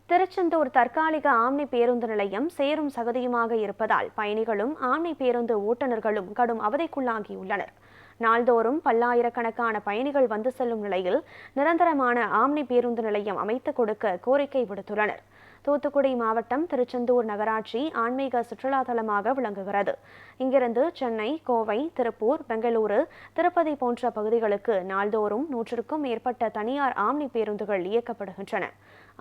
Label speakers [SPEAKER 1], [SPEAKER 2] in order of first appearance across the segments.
[SPEAKER 1] திருச்செந்தூர் தற்காலிக ஆம்னி பேருந்து நிலையம் சேரும் சகதியுமாக இருப்பதால் பயணிகளும் ஆம்னி பேருந்து ஓட்டுநர்களும் கடும் அவதிக்குள்ளாகியுள்ளனர். நாள்தோறும் பல்லாயிரக்கணக்கான பயணிகள் வந்து செல்லும் நிலையில் நிரந்தரமான ஆம்னி பேருந்து நிலையம் அமைத்துக் கொடுக்க கோரிக்கை விடுத்துள்ளனர். தூத்துக்குடி மாவட்டம் திருச்செந்தூர் நகராட்சி ஆன்மீக சுற்றுலா தலமாக விளங்குகிறது. இங்கிருந்து சென்னை, கோவை, திருப்பூர், பெங்களூரு, திருப்பதி போன்ற பகுதிகளுக்கு நாள்தோறும் 100க்கும் மேற்பட்ட தனியார் ஆம்னி பேருந்துகள் இயக்கப்படுகின்றன.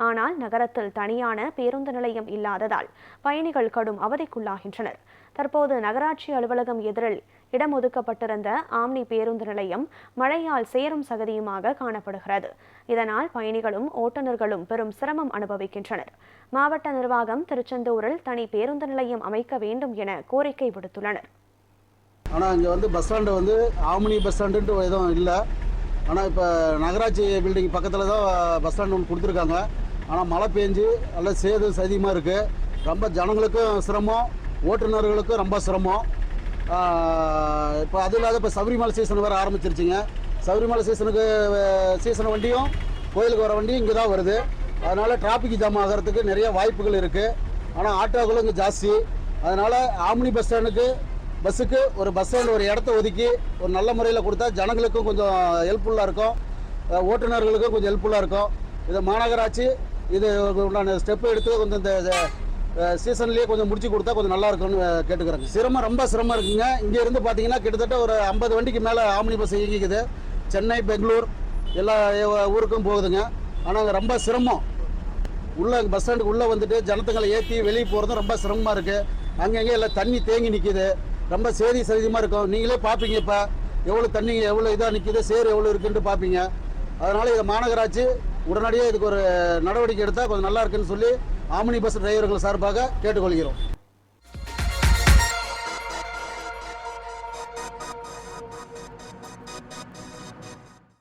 [SPEAKER 1] ஆனால் நகரத்தில் தனியான பேருந்து நிலையம் இல்லாததால் பயணிகள் கடும் அவதிக்குள்ளாகின்றனர். தற்போது நகராட்சி அலுவலகம் எதிரில் இடம் ஒதுக்கப்பட்டிருந்த ஆம்னி பேருந்து நிலையம் மழையால் சேரும் சகதியுமாக காணப்படுகிறது. இதனால் பயணிகளும் ஓட்டுநர்களும் பெரும் சிரமம் அனுபவிக்கின்றனர். மாவட்ட நிர்வாகம் திருச்செந்தூரில் தனி பேருந்து நிலையம் அமைக்க வேண்டும் என கோரிக்கை விடுத்துள்ளனர்.
[SPEAKER 2] ஆனால் இங்கே பஸ் ஸ்டாண்டு ஆம்னி பஸ் ஸ்டாண்டுன்ட்டு எதுவும் இல்லை. ஆனால் இப்போ நகராட்சி பில்டிங் பக்கத்தில் தான் பஸ் ஸ்டாண்டு ஒன்று கொடுத்துருக்காங்க. ஆனால் மழை பெஞ்சு நல்ல சேது சதியமாக இருக்குது. ரொம்ப ஜனங்களுக்கும் சிரமம், ஓட்டுநர்களுக்கும் ரொம்ப சிரமம். இப்போ அது இல்லாத இப்போ சபரிமலை சீசன் வேறு ஆரம்பிச்சிருச்சுங்க. சபரிமலை சீசன் வண்டியும் கோயிலுக்கு வர வண்டியும் இங்கே தான் வருது. அதனால் டிராஃபிக் ஜாம் ஆகிறதுக்கு நிறைய வாய்ப்புகள் இருக்குது. ஆனால் ஆட்டோக்களும் இங்கே ஜாஸ்தி. அதனால் ஆம்னி பஸ்ஸுக்கு ஒரு பஸ் ஸ்டாண்டு ஒரு இடத்த ஒதுக்கி ஒரு நல்ல முறையில் கொடுத்தா ஜனங்களுக்கும் கொஞ்சம் ஹெல்ப்ஃபுல்லாக இருக்கும், ஓட்டுநர்களுக்கும் கொஞ்சம் ஹெல்ப்ஃபுல்லாக இருக்கும். இதை மாநகராட்சி இது உண்டான ஸ்டெப் எடுத்து கொஞ்சம் இந்த சீசன்லேயே கொஞ்சம் முடிச்சு கொடுத்தா கொஞ்சம் நல்லா இருக்கும்னு கேட்டுக்கிறேங்க. ரொம்ப சிரமம் இருக்குங்க. இங்கே இருந்து பார்த்தீங்கன்னா கிட்டத்தட்ட ஒரு 50 வண்டிக்கு மேலே ஆம்னி பஸ் இயங்கிக்குது. சென்னை, பெங்களூர் எல்லா ஊருக்கும் போகுதுங்க. ஆனால் அங்கே ரொம்ப சிரமம். உள்ளே பஸ் ஸ்டாண்டுக்கு உள்ளே வந்துட்டு ஜனத்துங்களை ஏற்றி வெளியே போகிறதும் ரொம்ப சிரமமாக இருக்குது. அங்கங்கே எல்லாம் தண்ணி தேங்கி நிற்கிது. ரொம்ப சேதியமாக இருக்கும். நீங்களே பார்ப்பீங்க இப்போ எவ்வளோ தண்ணி எவ்வளோ இதாக நிற்கிது, சேர் எவ்வளோ இருக்குன்ட்டு பார்ப்பீங்க. அதனால் இதை மாநகராட்சி உடனடியாக இதுக்கு ஒரு நடவடிக்கை எடுத்தால் கொஞ்சம் நல்லா இருக்குன்னு சொல்லி ஆம்னி பஸ் டிரைவர்கள் சார்பாக கேட்டுக்கொள்கிறோம்.